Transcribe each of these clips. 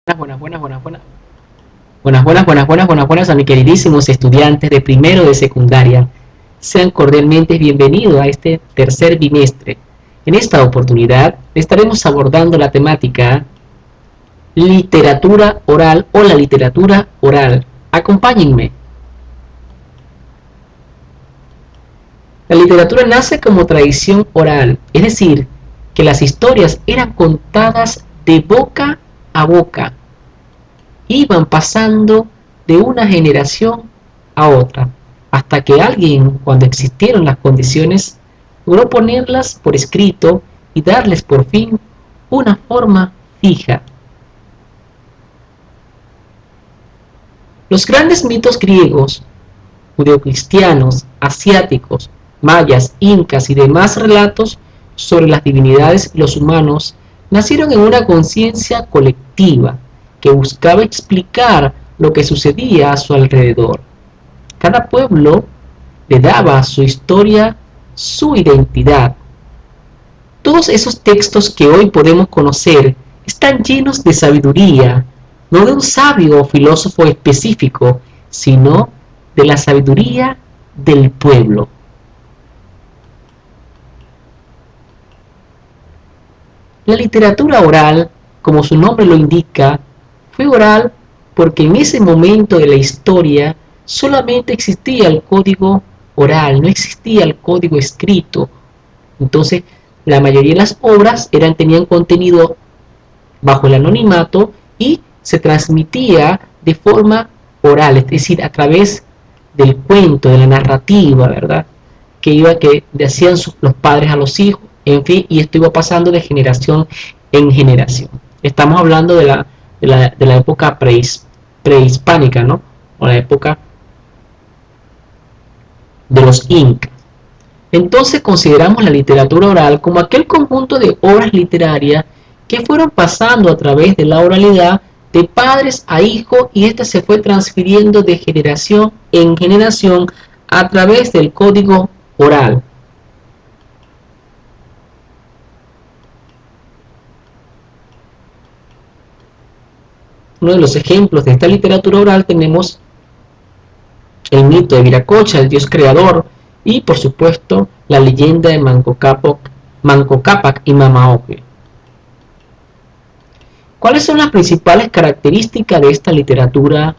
Buenas a mis queridísimos estudiantes de primero de secundaria. Sean cordialmente bienvenidos a este tercer bimestre. En esta oportunidad estaremos abordando la temática literatura oral o la literatura oral. Acompáñenme. La literatura nace como tradición oral, es decir, que las historias eran contadas de boca a boca, iban pasando de una generación a otra, hasta que alguien, cuando existieron las condiciones, logró ponerlas por escrito y darles por fin una forma fija. Los grandes mitos griegos, judeocristianos, asiáticos, mayas, incas y demás relatos sobre las divinidades y los humanos nacieron en una conciencia colectiva que buscaba explicar lo que sucedía a su alrededor. Cada pueblo le daba a su historia su identidad. Todos esos textos que hoy podemos conocer están llenos de sabiduría, no de un sabio o filósofo específico, sino de la sabiduría del pueblo. La literatura oral, como su nombre lo indica, fue oral porque en ese momento de la historia solamente existía el código oral, no existía el código escrito. Entonces, la mayoría de las obras tenían contenido bajo el anonimato y se transmitía de forma oral, es decir, a través del cuento, de la narrativa, ¿verdad? Que hacían los padres a los hijos, en fin, y esto iba pasando de generación en generación. Estamos hablando de la época prehispánica, ¿no? O la época de los incas. Entonces consideramos la literatura oral como aquel conjunto de obras literarias que fueron pasando a través de la oralidad de padres a hijos y esta se fue transfiriendo de generación en generación a través del código oral. Uno de los ejemplos de esta literatura oral tenemos el mito de Viracocha, el dios creador, y por supuesto la leyenda de Manco Cápac y Mamaocllo. ¿Cuáles son las principales características de esta literatura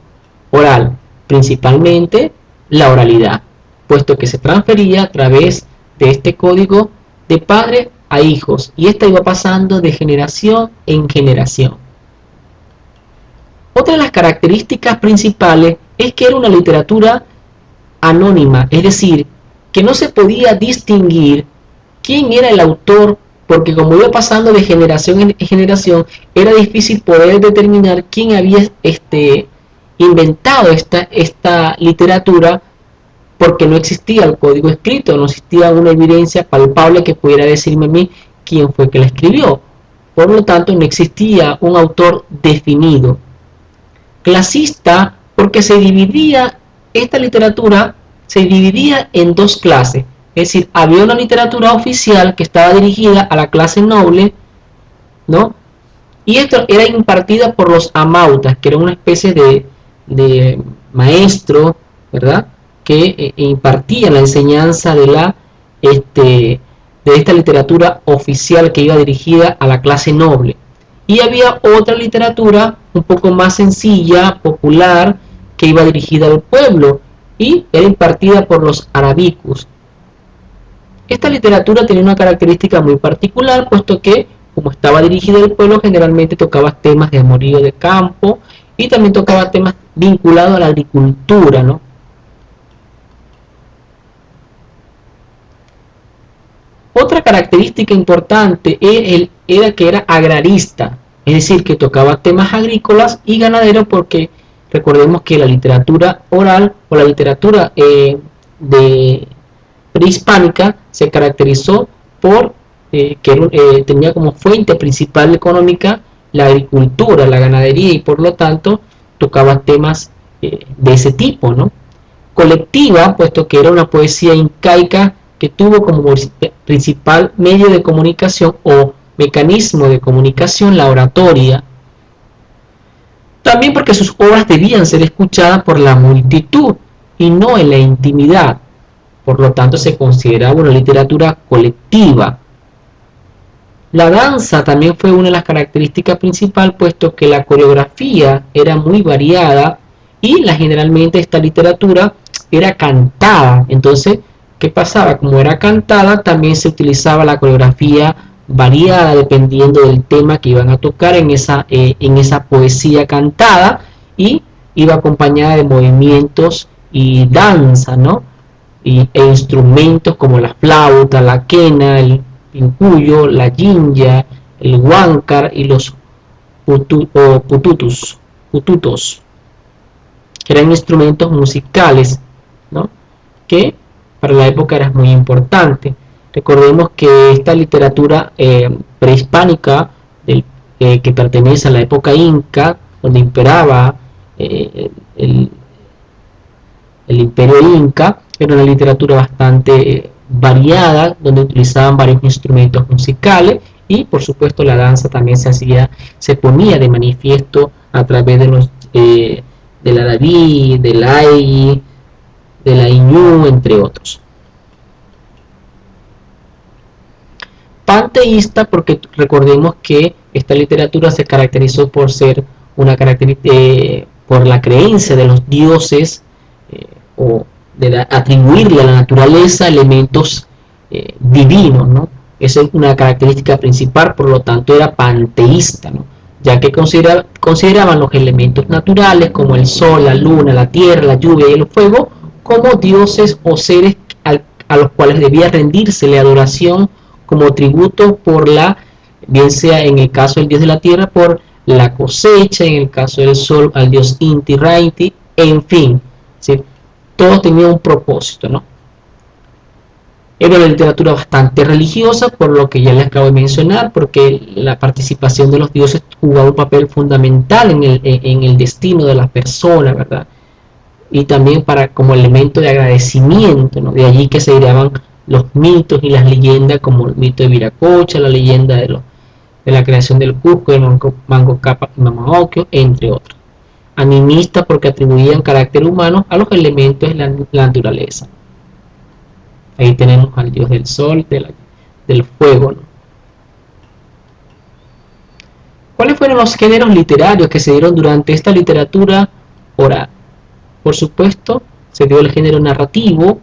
oral? Principalmente la oralidad, puesto que se transfería a través de este código de padre a hijos, y esta iba pasando de generación en generación. Otra de las características principales es que era una literatura anónima, es decir, que no se podía distinguir quién era el autor, porque como iba pasando de generación en generación, era difícil poder determinar quién había inventado esta literatura, porque no existía el código escrito, no existía una evidencia palpable que pudiera decirme a mí quién fue que la escribió. Por lo tanto, no existía un autor definido. Clasista, porque esta literatura se dividía en dos clases, es decir, había una literatura oficial que estaba dirigida a la clase noble, ¿no? Y esto era impartida por los amautas, que era una especie de maestro, ¿verdad?, que impartía la enseñanza de esta literatura oficial que iba dirigida a la clase noble. Y había otra literatura un poco más sencilla, popular, que iba dirigida al pueblo y era impartida por los arabicus. Esta literatura tenía una característica muy particular, puesto que, como estaba dirigida al pueblo, generalmente tocaba temas de amorío de campo y también tocaba temas vinculados a la agricultura, ¿no? Otra característica importante era que era agrarista, es decir, que tocaba temas agrícolas y ganaderos, porque recordemos que la literatura oral o la literatura prehispánica se caracterizó por que tenía como fuente principal económica la agricultura, la ganadería, y por lo tanto tocaba temas de ese tipo, ¿no? Colectiva, puesto que era una poesía incaica que tuvo como principal medio de comunicación o mecanismo de comunicación la oratoria. También porque sus obras debían ser escuchadas por la multitud y no en la intimidad. Por lo tanto, se consideraba una literatura colectiva. La danza también fue una de las características principales, puesto que la coreografía era muy variada y generalmente esta literatura era cantada. Entonces, ¿qué pasaba? Como era cantada, también se utilizaba la coreografía variada dependiendo del tema que iban a tocar en esa poesía cantada, y iba acompañada de movimientos y danza, ¿no? E instrumentos como la flauta, la quena, el pincuyo, la jinja, el huáncar y los pututos, que eran instrumentos musicales, ¿no? Que para la época era muy importante. Recordemos que esta literatura prehispánica que pertenece a la época inca, donde imperaba el imperio inca, era una literatura bastante variada, donde utilizaban varios instrumentos musicales, y por supuesto la danza también se ponía de manifiesto a través de la Daví, de la Ayi, de la Iñú, entre otros. Panteísta, porque recordemos que esta literatura se caracterizó por ser por la creencia de los dioses, o de atribuirle a la naturaleza elementos divinos, ¿no? Esa es una característica principal, por lo tanto era panteísta, ¿no? Ya que consideraban los elementos naturales como el sol, la luna, la tierra, la lluvia y el fuego como dioses o seres a los cuales debía rendírsele adoración como tributo bien sea en el caso del dios de la tierra por la cosecha, en el caso del sol al dios Inti Raymi, en fin, ¿sí? Todos tenían un propósito, ¿no? Era una literatura bastante religiosa, por lo que ya les acabo de mencionar, porque la participación de los dioses jugaba un papel fundamental en el destino de las personas, ¿verdad? Y también como elemento de agradecimiento, ¿no? De allí que se ideaban los mitos y las leyendas, como el mito de Viracocha, la leyenda de la creación del Cusco, de Manco Cápac y Mamaocllo, entre otros. Animista, porque atribuían carácter humano a los elementos de la naturaleza. Ahí tenemos al dios del sol, del fuego, ¿no? ¿Cuáles fueron los géneros literarios que se dieron durante esta literatura oral? Por supuesto, se dio el género narrativo,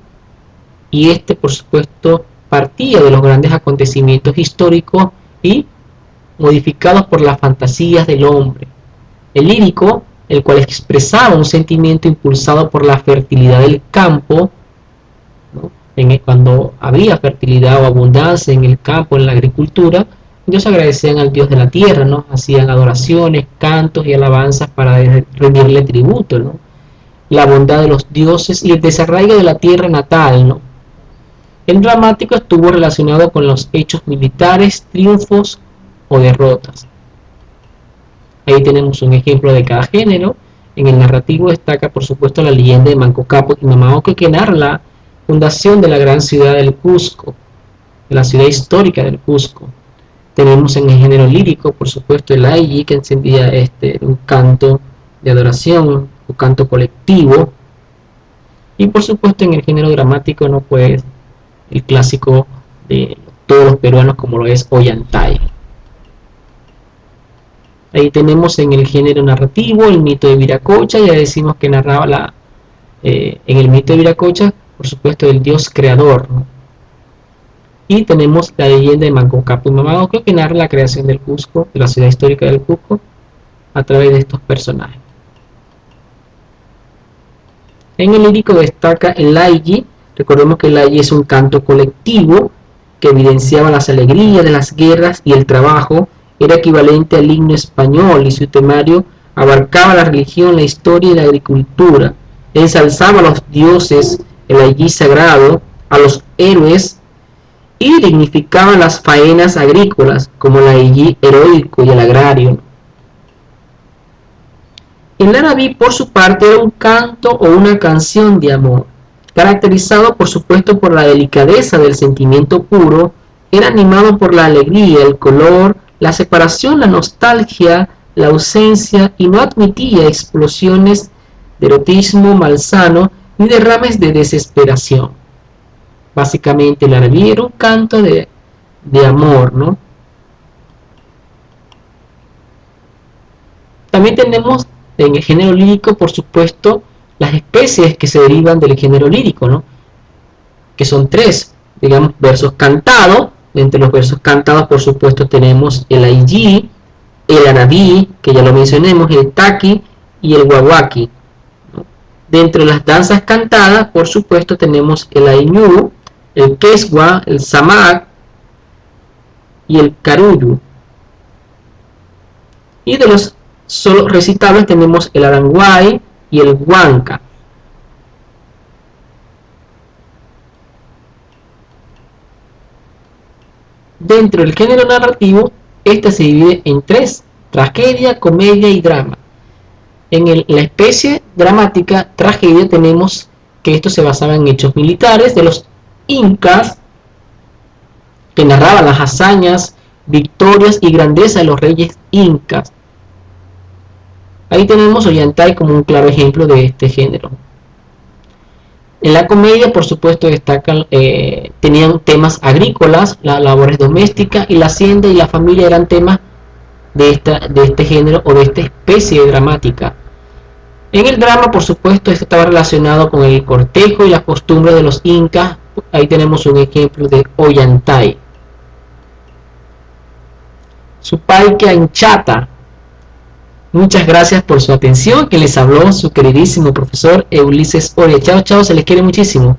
y por supuesto, partía de los grandes acontecimientos históricos y modificados por las fantasías del hombre. El lírico, el cual expresaba un sentimiento impulsado por la fertilidad del campo, ¿no? Cuando había fertilidad o abundancia en el campo, en la agricultura, ellos agradecían al dios de la tierra, ¿no? Hacían adoraciones, cantos y alabanzas para rendirle tributo, ¿no? La bondad de los dioses y el desarraigo de la tierra natal, ¿no? El dramático estuvo relacionado con los hechos militares, triunfos o derrotas. Ahí tenemos un ejemplo de cada género. En el narrativo destaca, por supuesto, la leyenda de Manco Cápac y Mamaocllo, que narra la fundación de la gran ciudad del Cusco, de la ciudad histórica del Cusco. Tenemos en el género lírico, por supuesto, el Ayi, que encendía un canto de adoración, un canto colectivo. Y por supuesto, en el género dramático, no, pues, el clásico de todos los peruanos, como lo es Ollantay. Ahí tenemos en el género narrativo el mito de Viracocha. Ya decimos que narraba en el mito de Viracocha, por supuesto, el dios creador, ¿no? Y tenemos la leyenda de Manco Cápac y Mamaocllo, que narra la creación del Cusco, de la ciudad histórica del Cusco, a través de estos personajes. En el lírico destaca el Ayi. Recordemos que el Ayi es un canto colectivo que evidenciaba las alegrías de las guerras y el trabajo. Era equivalente al himno español, y su temario abarcaba la religión, la historia y la agricultura. Ensalzaba a los dioses, el Ayi sagrado, a los héroes, y dignificaba las faenas agrícolas, como el Ayi heroico y el agrario. El Daví, por su parte, era un canto o una canción de amor, caracterizado por supuesto por la delicadeza del sentimiento puro. Era animado por la alegría, el color, la separación, la nostalgia, la ausencia y no admitía explosiones de erotismo malsano ni derrames de desesperación. Básicamente el Arabi era un canto de amor, ¿no? También tenemos en el género lírico, por supuesto, las especies que se derivan del género lírico, ¿no? Que son tres, digamos, versos cantados. Entre los versos cantados, por supuesto, tenemos el aiji, el anabí, que ya lo mencionemos, el taki y el wawaki. Dentro de las danzas cantadas, por supuesto, tenemos el ainu, el keswa, el samak y el karuyu. Y de los solo recitables tenemos el aranguay y el huanca. Dentro del género narrativo, este se divide en tres: tragedia, comedia y drama. En la especie dramática, tragedia, tenemos que esto se basaba en hechos militares de los incas, que narraban las hazañas, victorias y grandeza de los reyes incas. Ahí tenemos Ollantay como un claro ejemplo de este género. En la comedia, por supuesto, destacan, tenían temas agrícolas, las labores domésticas y la hacienda y la familia eran temas de este género o de esta especie dramática. En el drama, por supuesto, esto estaba relacionado con el cortejo y las costumbres de los incas. Ahí tenemos un ejemplo de Ollantay. Supayque Anchata. Muchas gracias por su atención, que les habló su queridísimo profesor Ulises Oria. Chao, chao, se les quiere muchísimo.